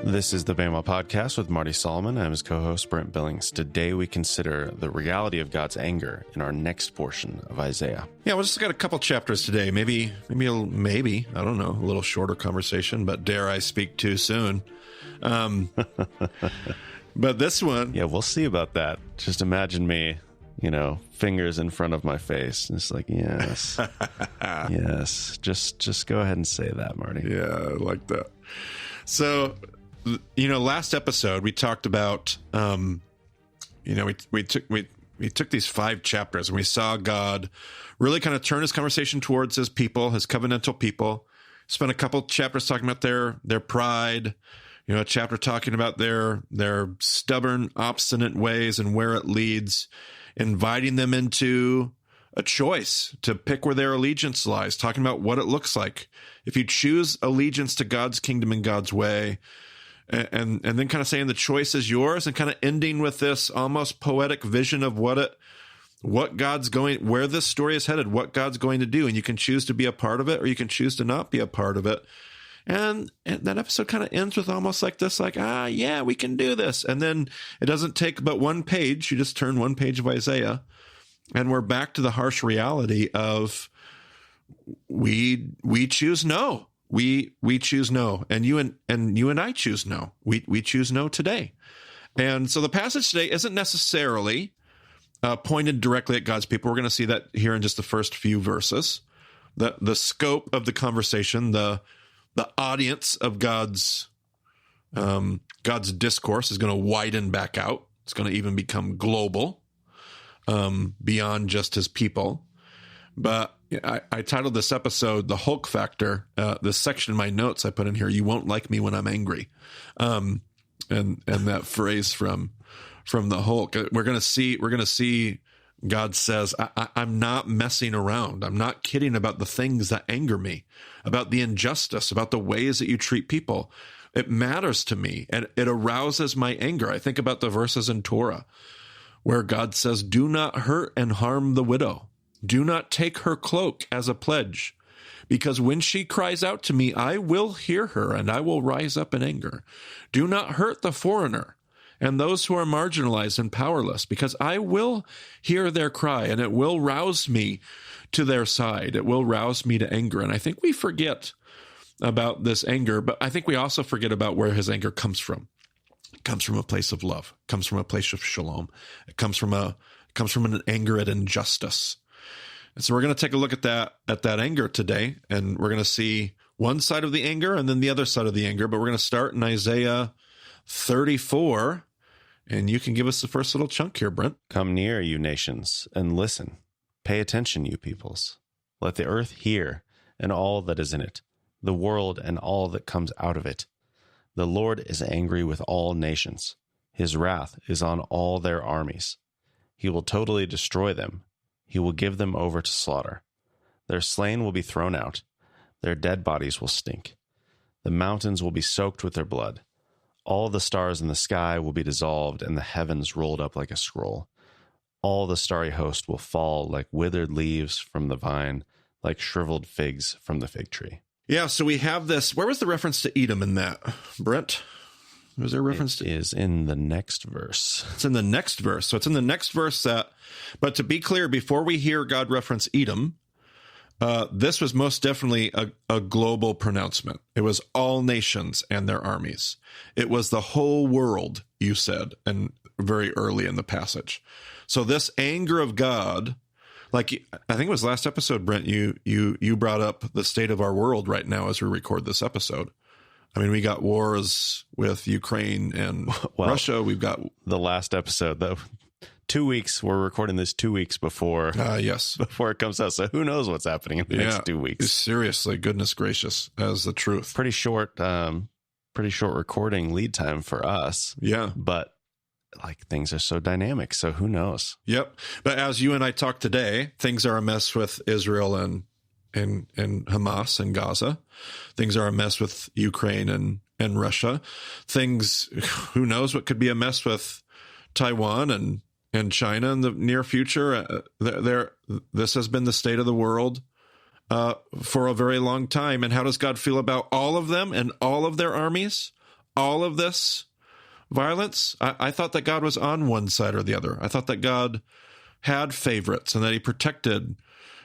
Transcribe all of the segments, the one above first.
This is the Bama Podcast with Marty Solomon. I'm his co-host, Brent Billings. Today we consider the reality of God's anger in our next portion of Isaiah. Yeah, we just got a couple chapters today. Maybe, I don't know, a little shorter conversation, but dare I speak too soon. But this one... Yeah, we'll see about that. Just imagine me, fingers in front of my face. It's like, yes, yes. Just go ahead and say that, Marty. Yeah, I like that. So... last episode we talked about, we took these 5 chapters and we saw God really kind of turn his conversation towards his people, his covenantal people. Spent a couple chapters talking about their pride, a chapter talking about their stubborn, obstinate ways and where it leads, inviting them into a choice to pick where their allegiance lies, talking about what it looks like if you choose allegiance to God's kingdom and God's way. And then kind of saying the choice is yours, and kind of ending with this almost poetic vision of where this story is headed, what God's going to do. And you can choose to be a part of it, or you can choose to not be a part of it. And that episode kind of ends with almost like this, yeah, we can do this. And then it doesn't take but one page. You just turn one page of Isaiah, and we're back to the harsh reality of we choose no. We choose no, and you and I choose no. We choose no today. And so the passage today isn't necessarily pointed directly at God's people. We're going to see that here in just the first few verses. The scope of the conversation, the audience of God's discourse is going to widen back out. It's going to even become global, beyond just his people. But I titled this episode, The Hulk Factor. This section in my notes I put in here, you won't like me when I'm angry. And that phrase from the Hulk, we're going to see God says, I'm not messing around. I'm not kidding about the things that anger me, about the injustice, about the ways that you treat people. It matters to me, and it arouses my anger. I think about the verses in Torah where God says, do not hurt and harm the widow. Do not take her cloak as a pledge, because when she cries out to me, I will hear her, and I will rise up in anger. Do not hurt the foreigner and those who are marginalized and powerless, because I will hear their cry, and it will rouse me to their side. It will rouse me to anger. And I think we forget about this anger, but I think we also forget about where his anger comes from. It comes from a place of love. It comes from a place of shalom. It comes from an anger at injustice. And so we're going to take a look at that anger today, and we're going to see one side of the anger and then the other side of the anger. But we're going to start in Isaiah 34, and you can give us the first little chunk here, Brent. Come near, you nations, and listen. Pay attention, you peoples. Let the earth hear, and all that is in it, the world and all that comes out of it. The Lord is angry with all nations. His wrath is on all their armies. He will totally destroy them. He will give them over to slaughter. Their slain will be thrown out. Their dead bodies will stink. The mountains will be soaked with their blood. All the stars in the sky will be dissolved, and the heavens rolled up like a scroll. All the starry host will fall like withered leaves from the vine, like shriveled figs from the fig tree. Yeah, so we have this. Where was the reference to Edom in that, Brent? Was there a reference to? It is in the next verse. It's in the next verse. So it's in the next verse but to be clear, before we hear God reference Edom, this was most definitely a global pronouncement. It was all nations and their armies. It was the whole world, you said, and very early in the passage. So this anger of God, like I think it was last episode, Brent, you brought up the state of our world right now as we record this episode. I mean, we got wars with Ukraine and Russia. We've got the last episode, though. 2 weeks. We're recording this 2 weeks before. Yes, before it comes out. So who knows what's happening in the next 2 weeks? Seriously, goodness gracious, as the truth. Pretty short recording lead time for us. Yeah, but like things are so dynamic. So who knows? Yep. But as you and I talked today, things are a mess with Israel and Hamas and Gaza. Things are a mess with Ukraine and Russia. Things, who knows what could be a mess with Taiwan and China in the near future. This has been the state of the world for a very long time. And how does God feel about all of them and all of their armies? All of this violence? I thought that God was on one side or the other. I thought that God had favorites and that he protected.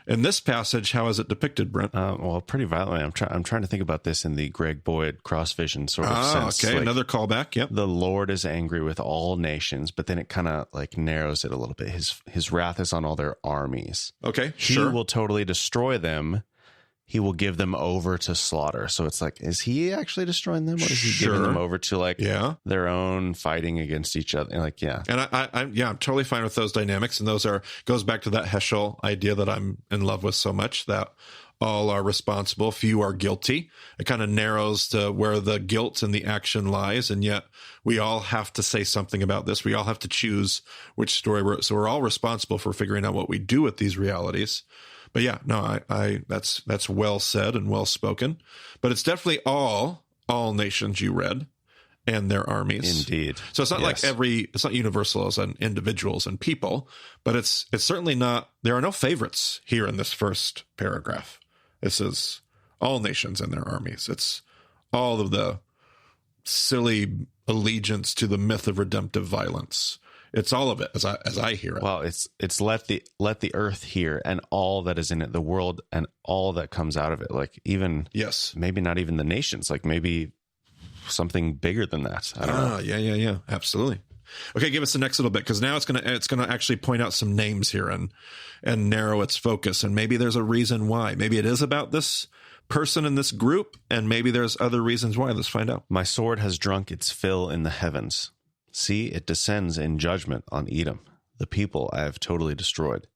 In this passage, how is it depicted, Brent? Well, pretty violently. I'm trying to think about this in the Greg Boyd cross vision sort of sense. Okay, like, another callback. Yep. The Lord is angry with all nations, but then it kind of like narrows it a little bit. His wrath is on all their armies. Okay, He sure. will totally destroy them. He will give them over to slaughter. So it's like, is he actually destroying them, or is he giving them over to like their own fighting against each other? Like, yeah. And I'm totally fine with those dynamics. And goes back to that Heschel idea that I'm in love with so much, that all are responsible, few are guilty. It kind of narrows to where the guilt and the action lies. And yet we all have to say something about this. We all have to choose which story so we're all responsible for figuring out what we do with these realities. But yeah, no, that's well said and well spoken. But it's definitely all nations you read and their armies. Indeed. So it's not like it's not universal as in individuals and people, but it's certainly not, there are no favorites here in this first paragraph. This is all nations and their armies. It's all of the silly allegiance to the myth of redemptive violence. It's all of it as I hear it. Well, it's let the earth hear and all that is in it, the world and all that comes out of it. Like even maybe not even the nations, like maybe something bigger than that. I don't know. Yeah, absolutely. Okay, give us the next little bit, because now it's gonna actually point out some names here and narrow its focus, and maybe there's a reason why. Maybe it is about this person in this group, and maybe there's other reasons why. Let's find out. My sword has drunk its fill in the heavens. See, it descends in judgment on Edom, the people I have totally destroyed.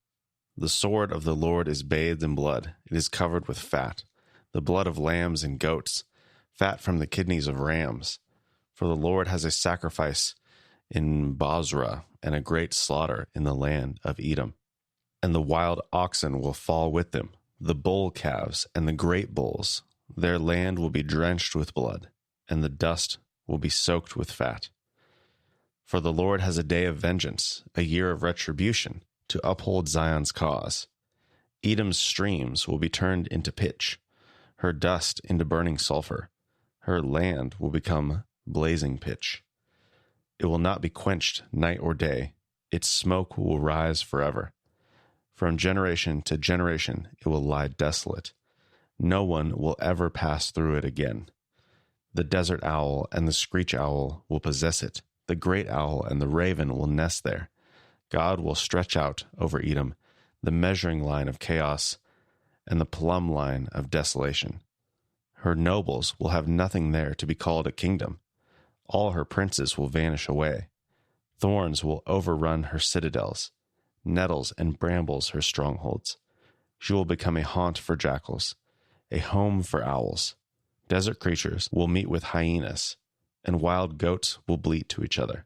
The sword of the Lord is bathed in blood. It is covered with fat, the blood of lambs and goats, fat from the kidneys of rams. For the Lord has a sacrifice in Bozrah and a great slaughter in the land of Edom. And the wild oxen will fall with them, the bull calves and the great bulls. Their land will be drenched with blood, and the dust will be soaked with fat. For the Lord has a day of vengeance, a year of retribution, to uphold Zion's cause. Edom's streams will be turned into pitch, her dust into burning sulfur. Her land will become blazing pitch. It will not be quenched night or day. Its smoke will rise forever. From generation to generation it will lie desolate. No one will ever pass through it again. The desert owl and the screech owl will possess it. The great owl and the raven will nest there. God will stretch out over Edom the measuring line of chaos and the plumb line of desolation. Her nobles will have nothing there to be called a kingdom. All her princes will vanish away. Thorns will overrun her citadels, nettles and brambles her strongholds. She will become a haunt for jackals, a home for owls. Desert creatures will meet with hyenas, and wild goats will bleat to each other.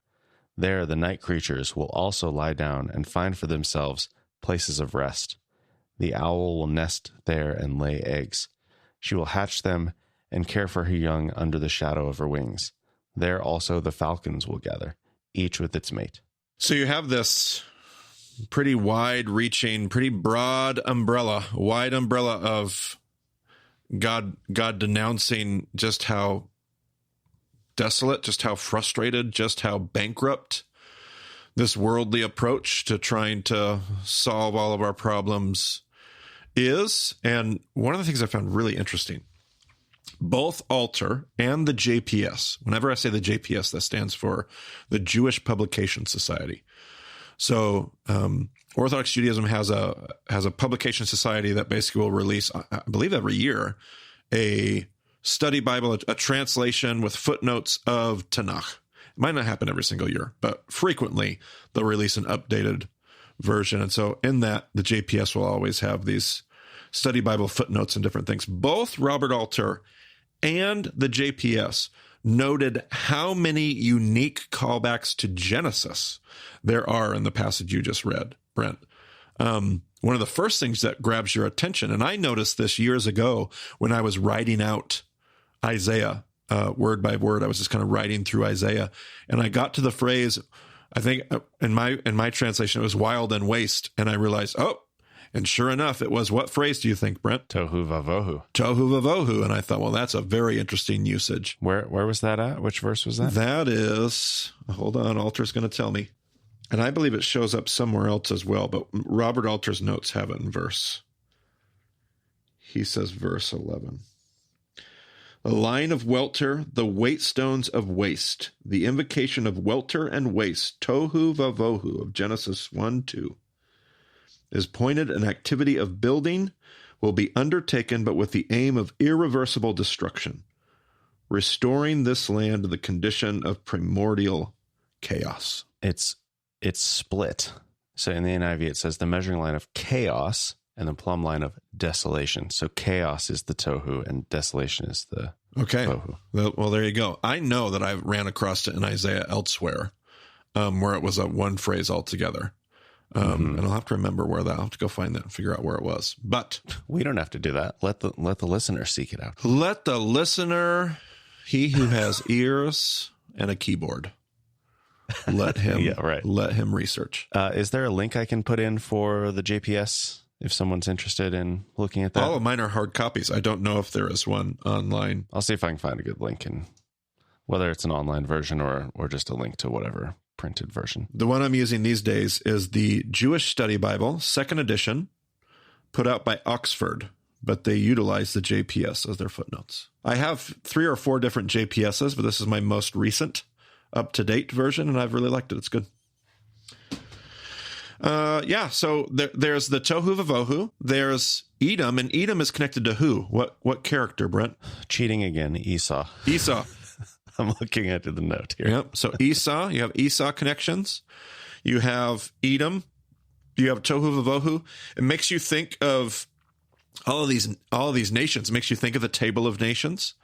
There the night creatures will also lie down and find for themselves places of rest. The owl will nest there and lay eggs. She will hatch them and care for her young under the shadow of her wings. There also the falcons will gather, each with its mate. So you have this pretty wide-reaching, pretty wide umbrella of God denouncing just how desolate, just how frustrated, just how bankrupt this worldly approach to trying to solve all of our problems is. And one of the things I found really interesting, both Alter and the JPS, whenever I say the JPS, that stands for the Jewish Publication Society. So Orthodox Judaism has a publication society that basically will release, I believe every year, a study Bible, a translation with footnotes of Tanakh. It might not happen every single year, but frequently they'll release an updated version. And so in that, the JPS will always have these study Bible footnotes and different things. Both Robert Alter and the JPS noted how many unique callbacks to Genesis there are in the passage you just read, Brent. One of the first things that grabs your attention, and I noticed this years ago when I was writing out Isaiah, word by word. I was just kind of writing through Isaiah, and I got to the phrase, I think in my translation, it was wild and waste. And I realized, and sure enough, it was, what phrase do you think, Brent? Tohu vavohu. Tohu vavohu. And I thought, well, that's a very interesting usage. Where was that at? Which verse was that? That is, hold on, Alter's going to tell me. And I believe it shows up somewhere else as well, but Robert Alter's notes have it in verse. He says verse 11. The line of welter, the weight stones of waste, the invocation of welter and waste, tohu vavohu of Genesis 1:2, is pointed an activity of building will be undertaken, but with the aim of irreversible destruction, restoring this land to the condition of primordial chaos. It's split. So in the NIV, it says the measuring line of chaos and the plumb line of desolation. So chaos is the tohu and desolation is the bohu. Well, there you go. I know that I ran across it in Isaiah elsewhere, where it was a one phrase altogether. And I'll have to remember where that. I'll have to go find that and figure out where it was. But we don't have to do that. Let the listener seek it out. Let the listener, he who has ears and a keyboard, let him let him research. Is there a link I can put in for the JPS if someone's interested in looking at that? All of mine are hard copies. I don't know if there is one online. I'll see if I can find a good link, and whether it's an online version or just a link to whatever printed version. The one I'm using these days is the Jewish Study Bible, 2nd edition, put out by Oxford, but they utilize the JPS as their footnotes. I have 3 or 4 different JPSs, but this is my most recent, up-to-date version, and I've really liked it. It's good. So there's the tohu vavohu. There's Edom, and Edom is connected to who? What character, Brent? Cheating again, Esau. Esau. I'm looking at the note here. Yep. So Esau, you have Esau connections. You have Edom. You have tohu vavohu. It makes you think of all of these nations. It makes you think of the Table of Nations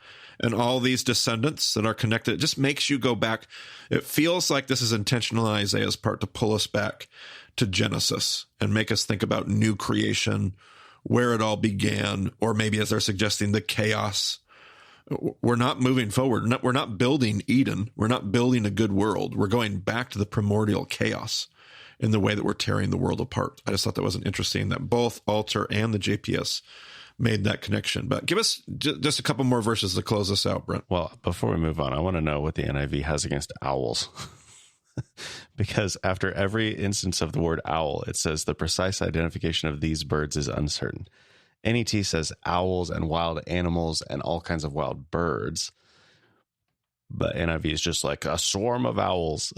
and all these descendants that are connected. It just makes you go back. It feels like this is intentional on Isaiah's part to pull us back to Genesis and make us think about new creation, where it all began, or maybe as they're suggesting, the chaos. We're not moving forward. We're not building Eden. We're not building a good world. We're going back to the primordial chaos in the way that we're tearing the world apart. I just thought that was interesting that both Alter and the JPS made that connection. But give us just a couple more verses to close us out, Brent. Well, before we move on, I want to know what the NIV has against owls. Because after every instance of the word owl, it says the precise identification of these birds is uncertain. NET says owls and wild animals and all kinds of wild birds. But NIV is just like a swarm of owls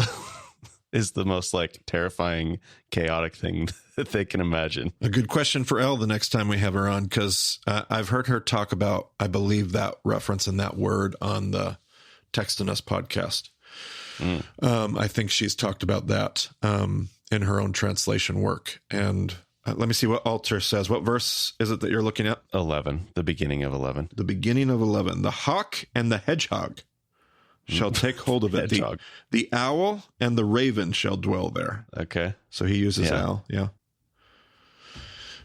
is the most like terrifying, chaotic thing that they can imagine. A good question for Elle the next time we have her on, because I've heard her talk about, I believe, that reference and that word on the Text and Us podcast. I think she's talked about that in her own translation work. And let me see what Alter says. What verse is it that you're looking at? 11, the beginning of 11. The beginning of 11. The hawk and the hedgehog shall take hold of it. The owl and the raven shall dwell there. Okay. So he uses owl. Yeah.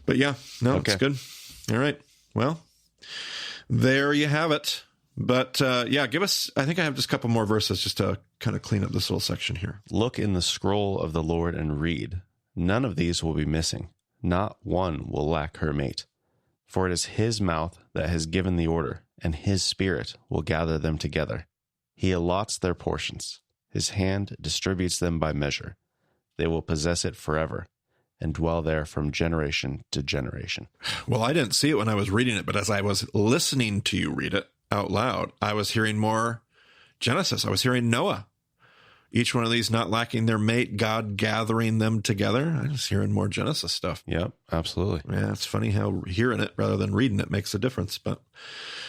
But it's good. All right. Well, there you have it. But give us, I think I have just a couple more verses just to kind of clean up this little section here. Look in the scroll of the Lord and read. None of these will be missing. Not one will lack her mate. For it is his mouth that has given the order, and his spirit will gather them together. He allots their portions. His hand distributes them by measure. They will possess it forever and dwell there from generation to generation. Well, I didn't see it when I was reading it, but as I was listening to you read it out loud, I was hearing more Genesis. I was hearing Noah. Each one of these not lacking their mate, God gathering them together. I was hearing more Genesis stuff. Yep, absolutely. Yeah, it's funny how hearing it rather than reading it makes a difference. But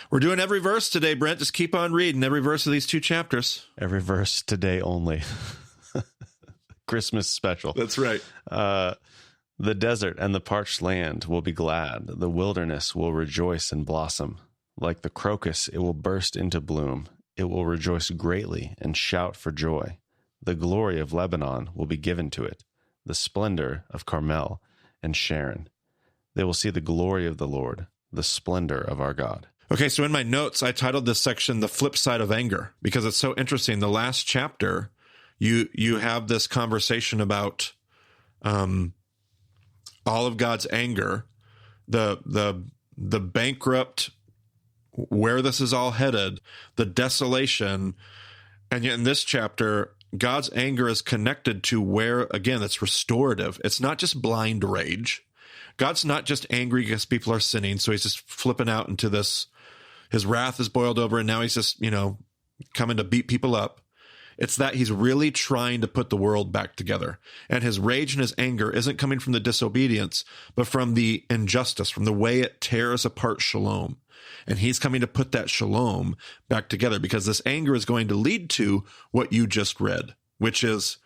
we're doing every verse today, Brent. Just keep on reading every verse of these 2 chapters. Every verse today only. Christmas special. That's right. The desert and the parched land will be glad. The wilderness will rejoice and blossom. Like the crocus, it will burst into bloom. It will rejoice greatly and shout for joy. The glory of Lebanon will be given to it, the splendor of Carmel and Sharon. They will see the glory of the Lord, the splendor of our God. Okay, so in my notes, I titled this section, The Flip Side of Anger, because it's so interesting. The last chapter, you have this conversation about all of God's anger, the bankrupt, where this is all headed, the desolation. And yet in this chapter, God's anger is connected to where, again, it's restorative. It's not just blind rage. God's not just angry because people are sinning, so he's just flipping out into this. His wrath is boiled over, and now he's just, coming to beat people up. It's that he's really trying to put the world back together. And his rage and his anger isn't coming from the disobedience, but from the injustice, from the way it tears apart shalom. And he's coming to put that shalom back together, because this anger is going to lead to what you just read, which is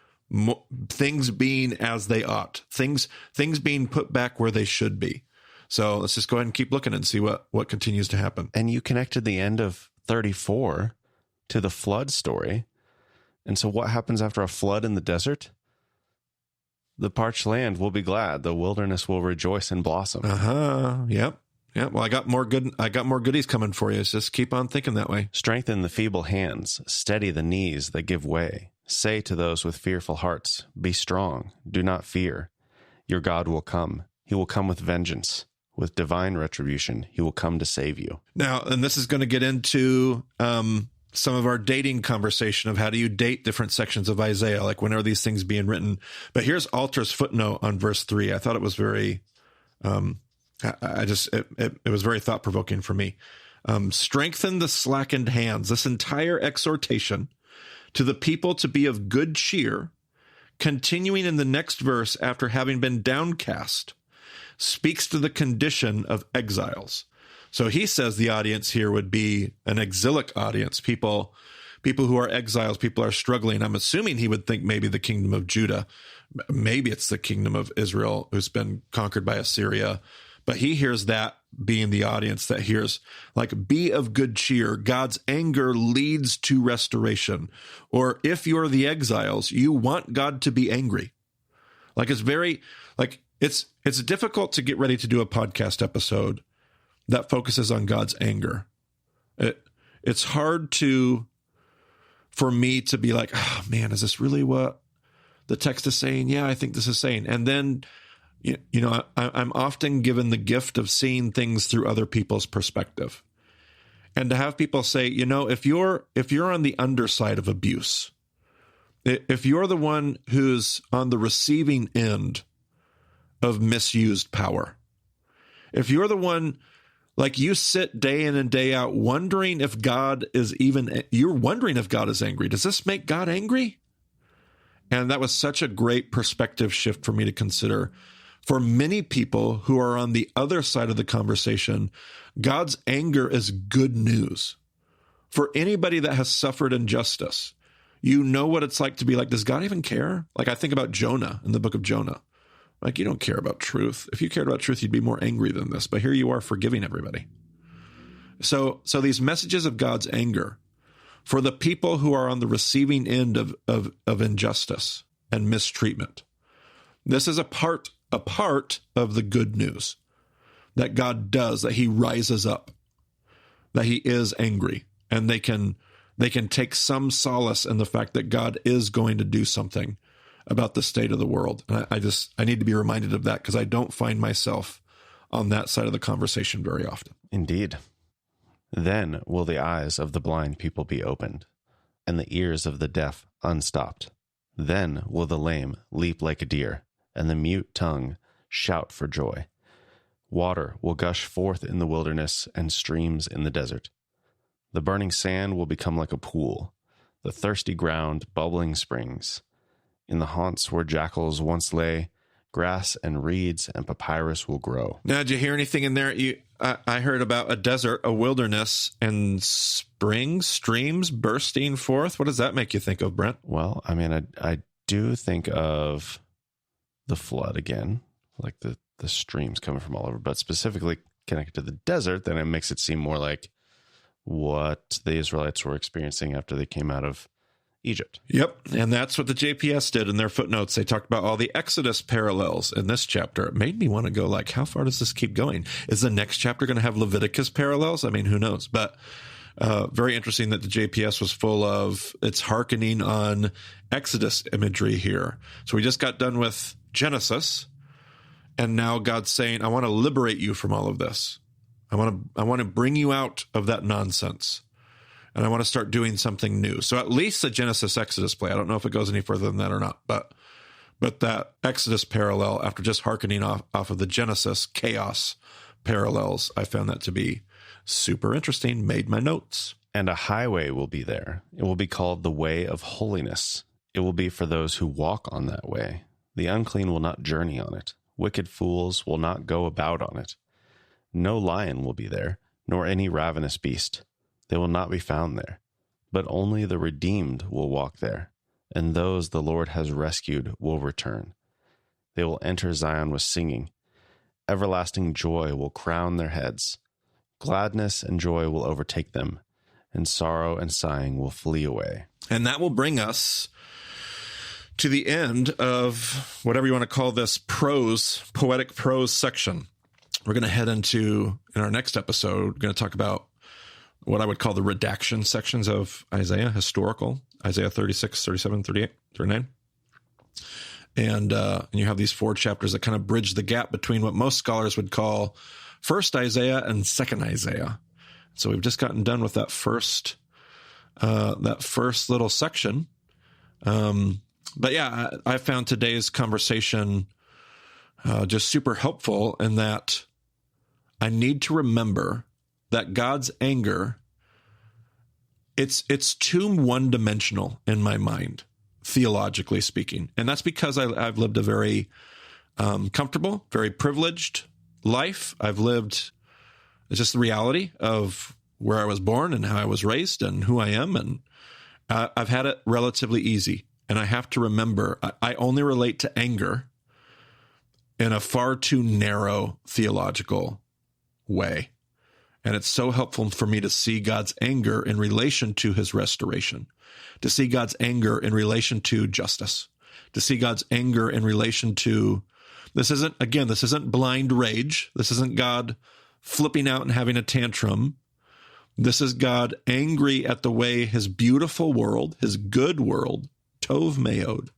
things being as they ought, things being put back where they should be. So let's just go ahead and keep looking and see what continues to happen. And you connected the end of 34 to the flood story. And so what happens after a flood in the desert? The parched land will be glad. The wilderness will rejoice and blossom. Yep. Yeah. Well, I got more goodies coming for you. Just keep on thinking that way. Strengthen the feeble hands. Steady the knees that give way. Say to those with fearful hearts, be strong. Do not fear. Your God will come. He will come with vengeance. With divine retribution, he will come to save you. Now, and this is going to get into some of our dating conversation of how do you date different sections of Isaiah, like when are these things being written? But here's Alter's footnote on verse 3. I thought it was very, it was very thought provoking for me. Strengthen the slackened hands. This entire exhortation to the people to be of good cheer, continuing in the next verse after having been downcast, speaks to the condition of exiles. So he says the audience here would be an exilic audience, people who are exiles, people are struggling. I'm assuming he would think maybe the kingdom of Judah, maybe it's the kingdom of Israel who's been conquered by Assyria. But he hears that being the audience that hears, like, be of good cheer. God's anger leads to restoration. Or if you're the exiles, you want God to be angry. Like, it's very, like, it's difficult to get ready to do a podcast episode that focuses on God's anger. It's hard for me to be like, oh man, is this really what the text is saying? Yeah, I think this is saying. And then, I'm often given the gift of seeing things through other people's perspective. And to have people say, if you're on the underside of abuse, if you're the one who's on the receiving end of misused power, if you're the one, like, you sit day in and day out wondering if God is you're wondering if God is angry. Does this make God angry? And that was such a great perspective shift for me to consider. For many people who are on the other side of the conversation, God's anger is good news. For anybody that has suffered injustice, you know what it's like to be like, does God even care? Like, I think about Jonah in the book of Jonah. Like, you don't care about truth. If you cared about truth, you'd be more angry than this. But here you are forgiving everybody. So these messages of God's anger for the people who are on the receiving end of injustice and mistreatment, this is a part of the good news that God does, that he rises up, that he is angry, and they can take some solace in the fact that God is going to do something about the state of the world. And I need to be reminded of that, because I don't find myself on that side of the conversation very often. Indeed. Then will the eyes of the blind people be opened, and the ears of the deaf unstopped. Then will the lame leap like a deer, and the mute tongue shout for joy. Water will gush forth in the wilderness and streams in the desert. The burning sand will become like a pool, the thirsty ground bubbling springs. In the haunts where jackals once lay, grass and reeds and papyrus will grow. Now, did you hear anything in there? I heard about a desert, a wilderness, and springs, streams bursting forth. What does that make you think of, Brent? Well, I mean, I do think of the flood again, like the streams coming from all over, but specifically connected to the desert, then it makes it seem more like what the Israelites were experiencing after they came out of Egypt. Yep. And that's what the JPS did in their footnotes. They talked about all the Exodus parallels in this chapter. It made me want to go, like, how far does this keep going? Is the next chapter going to have Leviticus parallels? I mean, who knows? But Very interesting that the JPS was full of, it's hearkening on Exodus imagery here. So we just got done with Genesis, and now God's saying, I want to liberate you from all of this. I want to bring you out of that nonsense, and I want to start doing something new. So at least the Genesis Exodus play. I don't know if it goes any further than that or not, but that Exodus parallel, after just hearkening off of the Genesis chaos parallels, I found that to be super interesting. Made my notes. And a highway will be there. It will be called the way of holiness. It will be for those who walk on that way. The unclean will not journey on it. Wicked fools will not go about on it. No lion will be there, nor any ravenous beast. They will not be found there. But only the redeemed will walk there, and those the Lord has rescued will return. They will enter Zion with singing. Everlasting joy will crown their heads. Gladness and joy will overtake them, and sorrow and sighing will flee away. And that will bring us to the end of whatever you want to call this poetic prose section. We're going to head into, in our next episode, we're going to talk about what I would call the redaction sections of Isaiah, historical, Isaiah 36, 37, 38, 39. And you have these 4 chapters that kind of bridge the gap between what most scholars would call first Isaiah and second Isaiah. So we've just gotten done with that first little section. But yeah, I found today's conversation just super helpful in that I need to remember that God's anger, it's too one-dimensional in my mind, theologically speaking. And that's because I've lived a very comfortable, very privileged life. It's just the reality of where I was born and how I was raised and who I am. And I've had it relatively easy. And I have to remember, I only relate to anger in a far too narrow theological way. And it's so helpful for me to see God's anger in relation to his restoration, to see God's anger in relation to justice, to see God's anger in relation to, this isn't blind rage. This isn't God flipping out and having a tantrum. This is God angry at the way his beautiful world, his good world, Tov Meod,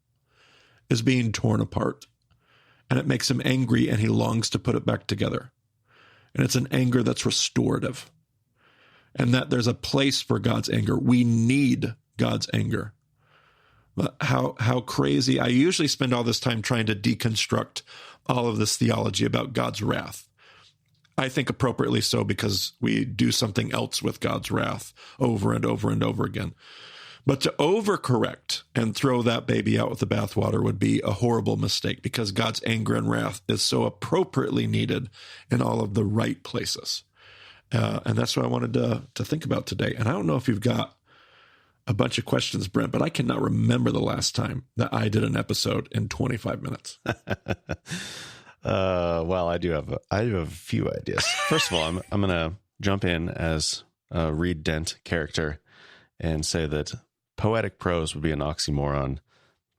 is being torn apart. And it makes him angry, and he longs to put it back together. And it's an anger that's restorative. And that there's a place for God's anger. We need God's anger. But how crazy. I usually spend all this time trying to deconstruct all of this theology about God's wrath. I think appropriately so, because we do something else with God's wrath over and over and over again. But to overcorrect and throw that baby out with the bathwater would be a horrible mistake, because God's anger and wrath is so appropriately needed in all of the right places. And that's what I wanted to think about today. And I don't know if you've got a bunch of questions, Brent, but I cannot remember the last time that I did an episode in 25 minutes. Well, I do have a few ideas. First of all, I'm going to jump in as a Reed Dent character and say that poetic prose would be an oxymoron.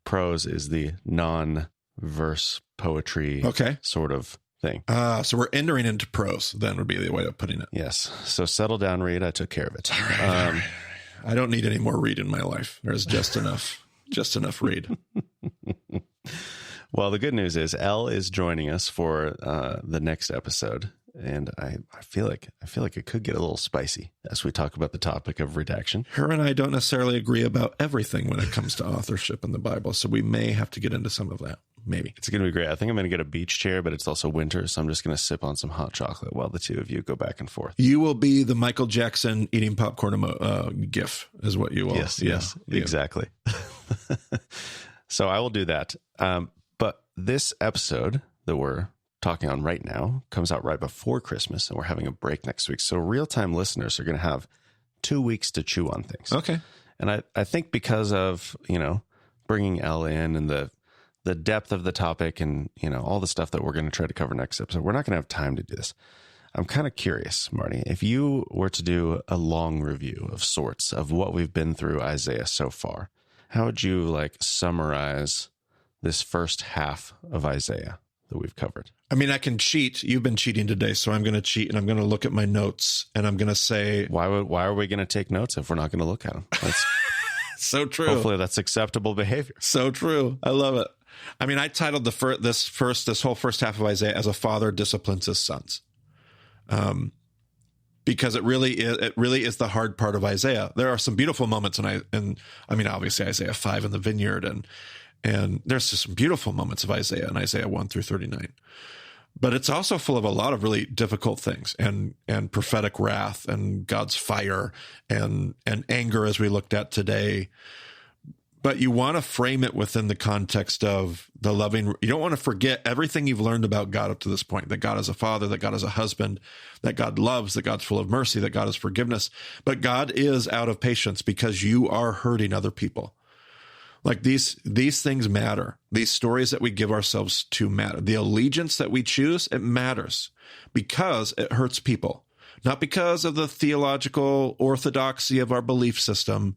Prose is the non-verse poetry sort of thing. So we're entering into prose, then, would be the way of putting it. Yes. So settle down, Reed. I took care of it. All right. I don't need any more Reed in my life. There's just enough Reed. Well, the good news is Elle is joining us for the next episode. And I feel like it could get a little spicy as we talk about the topic of redaction. Her and I don't necessarily agree about everything when it comes to authorship in the Bible, so we may have to get into some of that. Maybe. It's going to be great. I think I'm going to get a beach chair, but it's also winter, so I'm just going to sip on some hot chocolate while the two of you go back and forth. You will be the Michael Jackson eating popcorn gif, is what you will. Yes, exactly. So I will do that. But this episode that we're talking on right now comes out right before Christmas, and we're having a break next week. So real-time listeners are going to have 2 weeks to chew on things. Okay. And I think because of, bringing Elle in and the depth of the topic and, all the stuff that we're going to try to cover next episode, we're not going to have time to do this. I'm kind of curious, Marty, if you were to do a long review of sorts of what we've been through Isaiah so far, how would you summarize this first half of Isaiah? that we've covered. I mean, I can cheat. You've been cheating today, so I'm going to cheat, and I'm going to look at my notes, and I'm going to say... Why are we going to take notes if we're not going to look at them? That's so true. Hopefully that's acceptable behavior. So true. I love it. I mean, I titled this whole first half of Isaiah as a father disciplines his sons. Because it really is the hard part of Isaiah. There are some beautiful moments, and I mean, obviously Isaiah 5 in the vineyard, and there's just some beautiful moments of Isaiah in Isaiah 1 through 39. But it's also full of a lot of really difficult things and prophetic wrath and God's fire and anger, as we looked at today. But you want to frame it within the context of the loving. You don't want to forget everything you've learned about God up to this point, that God is a father, that God is a husband, that God loves, that God's full of mercy, that God is forgiveness. But God is out of patience because you are hurting other people. Like these things matter. These stories that we give ourselves to matter. The allegiance that we choose, it matters because it hurts people, not because of the theological orthodoxy of our belief system.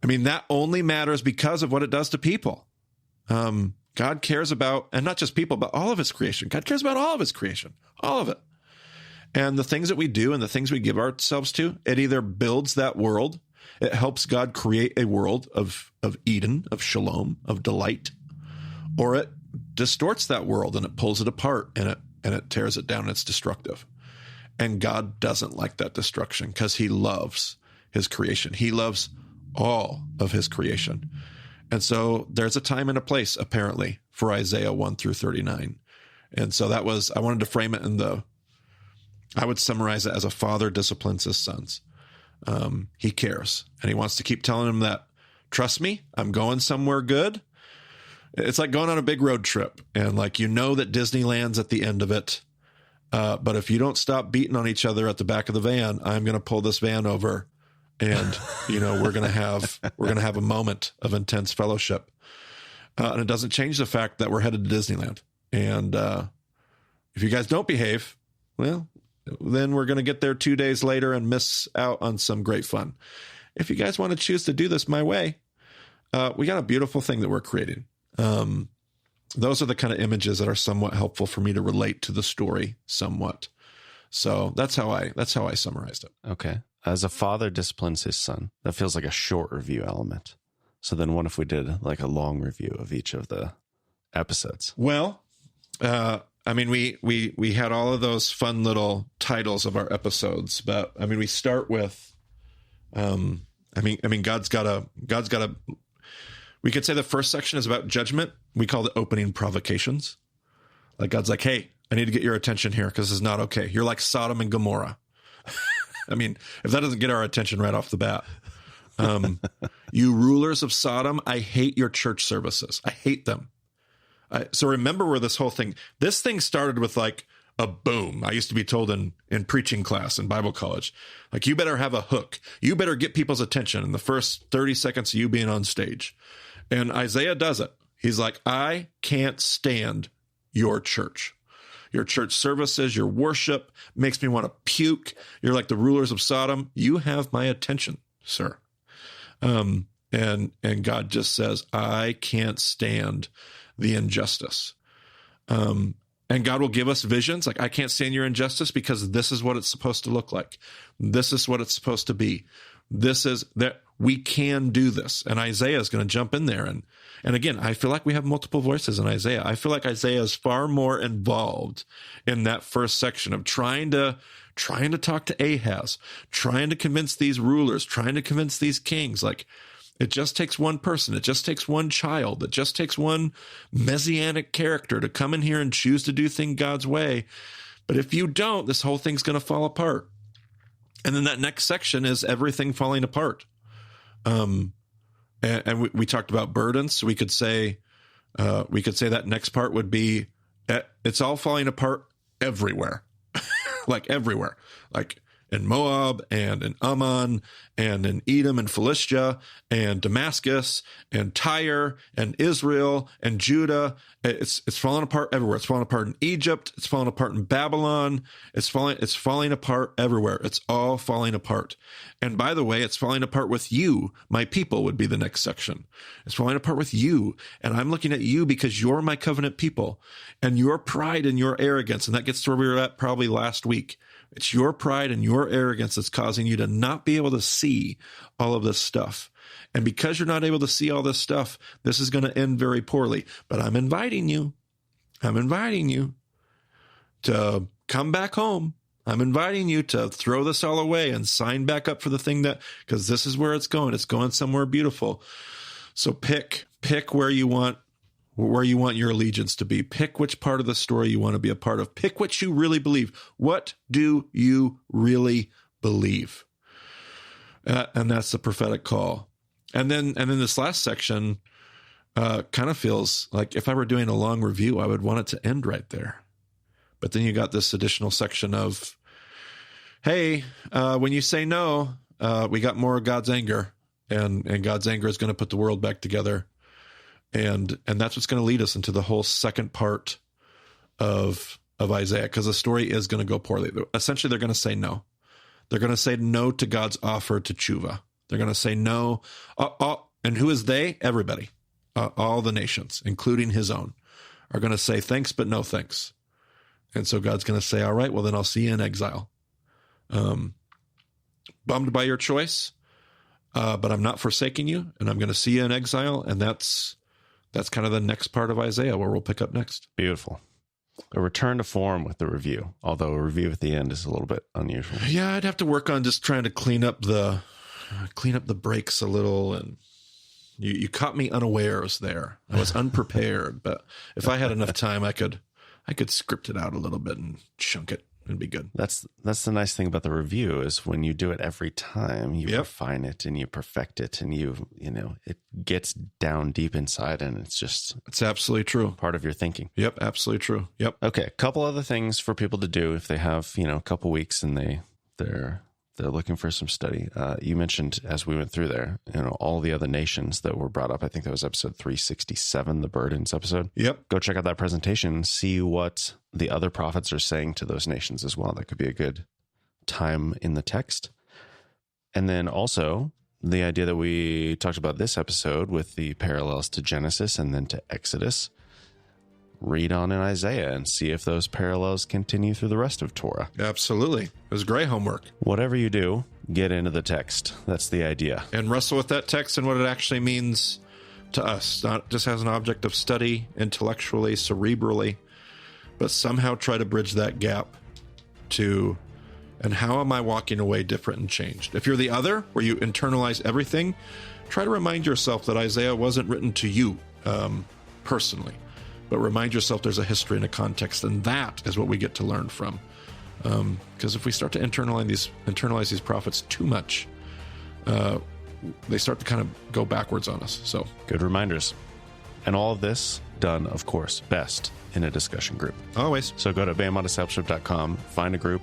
I mean, that only matters because of what it does to people. God cares about, and not just people, but all of his creation. God cares about all of his creation, all of it. And the things that we do and the things we give ourselves to, it either builds that world, it helps God create a world of Eden, of shalom, of delight, or it distorts that world and it pulls it apart and it tears it down and it's destructive. And God doesn't like that destruction because he loves his creation. He loves all of his creation. And so there's a time and a place, apparently, for Isaiah 1 through 39. And so I wanted to frame it I would summarize it as a father disciplines his sons. He cares, and he wants to keep telling them that, trust me, I'm going somewhere good. It's like going on a big road trip, and that Disneyland's at the end of it. But if you don't stop beating on each other at the back of the van, I'm going to pull this van over. And, we're going to have a moment of intense fellowship. And it doesn't change the fact that we're headed to Disneyland. And if you guys don't behave, well, then we're going to get there 2 days later and miss out on some great fun. If you guys want to choose to do this my way, we got a beautiful thing that we're creating. Those are the kind of images that are somewhat helpful for me to relate to the story somewhat. So that's how I summarized it. Okay. As a father disciplines his son, that feels like a short review element. So then what if we did like a long review of each of the episodes? Well, I mean, we had all of those fun little titles of our episodes, but I mean, we start with, God's got a, we could say the first section is about judgment. We call it opening provocations. Like God's like, hey, I need to get your attention here because it's not okay. You're like Sodom and Gomorrah. I mean, if that doesn't get our attention right off the bat, you rulers of Sodom, I hate your church services. I hate them. So remember where this thing started with like a boom. I used to be told in preaching class in Bible college, like, you better have a hook. You better get people's attention in the first 30 seconds of you being on stage. And Isaiah does it. He's like, I can't stand your church. Your church services, your worship makes me want to puke. You're like the rulers of Sodom. You have my attention, sir. And God just says, I can't stand the injustice. And God will give us visions. Like, I can't stand your injustice because this is what it's supposed to look like. This is what it's supposed to be. This is that we can do this. And Isaiah is going to jump in there. And again, I feel like we have multiple voices in Isaiah. I feel like Isaiah is far more involved in that first section of trying to talk to Ahaz, trying to convince these rulers, trying to convince these kings. Like, it just takes one person. It just takes one child. It just takes one messianic character to come in here and choose to do things God's way. But if you don't, this whole thing's going to fall apart. And then that next section is everything falling apart. And we talked about burdens. So we could say that next part would be, it's all falling apart everywhere, like everywhere, like in Moab and in Ammon and in Edom and Philistia and Damascus and Tyre and Israel and Judah It's falling apart everywhere. It's falling apart in Egypt. It's falling apart in Babylon. It's falling apart everywhere. It's all falling apart. And by the way, it's falling apart with you. My people would be the next section. It's falling apart with you. And I'm looking at you because you're my covenant people, and your pride and your arrogance. And that gets to where we were at probably last week. It's your pride and your arrogance that's causing you to not be able to see all of this stuff. And because you're not able to see all this stuff, this is going to end very poorly. But I'm inviting you to come back home. I'm inviting you to throw this all away and sign back up for the thing because this is where it's going. It's going somewhere beautiful. So pick where you want your allegiance to be. Pick which part of the story you want to be a part of. Pick what you really believe. What do you really believe? And that's the prophetic call. And then this last section kind of feels like if I were doing a long review, I would want it to end right there. But then you got this additional section of, hey, when you say no, we got more of God's anger, and God's anger is going to put the world back together. And that's what's going to lead us into the whole second part of Isaiah, because the story is going to go poorly. Essentially, they're going to say no. They're going to say no to God's offer to tshuva. They're going to say no. And who is they? Everybody. All the nations, including his own, are going to say thanks, but no thanks. And so God's going to say, all right, well, then I'll see you in exile. Bummed by your choice, but I'm not forsaking you, and I'm going to see you in exile. And that's kind of the next part of Isaiah where we'll pick up next. Beautiful. A return to form with the review, although a review at the end is a little bit unusual. Yeah, I'd have to work on just trying to clean up the breaks a little. And you caught me unawares there. I was unprepared, but if I had enough time, I could script it out a little bit and chunk it and be good. That's the nice thing about the review is when you do it every time, you refine it and you perfect it, and you know, it gets down deep inside, and it's absolutely true. Part of your thinking. Yep. Absolutely true. Yep. Okay. A couple other things for people to do if they have, a couple weeks and they're looking for some study. You mentioned as we went through there, all the other nations that were brought up. I think that was episode 367, the burdens episode. Yep. Go check out that presentation, see what the other prophets are saying to those nations as well. That could be a good time in the text. And then also the idea that we talked about this episode with the parallels to Genesis and then to Exodus. Read on in Isaiah and see if those parallels continue through the rest of Torah. Absolutely. It was great homework. Whatever you do, get into the text. That's the idea. And wrestle with that text and what it actually means to us. Not just as an object of study, intellectually, cerebrally, but somehow try to bridge that gap to, and how am I walking away different and changed? If you're the other, where you internalize everything, try to remind yourself that Isaiah wasn't written to you personally. But remind yourself there's a history and a context, and that is what we get to learn from. Because if we start to internalize these prophets too much, they start to kind of go backwards on us. So good reminders. And all of this done, of course, best in a discussion group. Always. So go to BamaDiscipleship.com, find a group,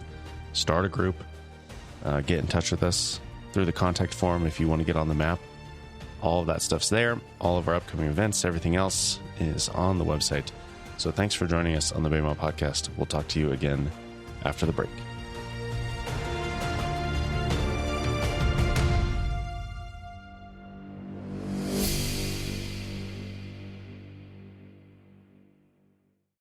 start a group, get in touch with us through the contact form if you want to get on the map. All of that stuff's there. All of our upcoming events, everything else is on the website. So thanks for joining us on the Bema Podcast. We'll talk to you again after the break.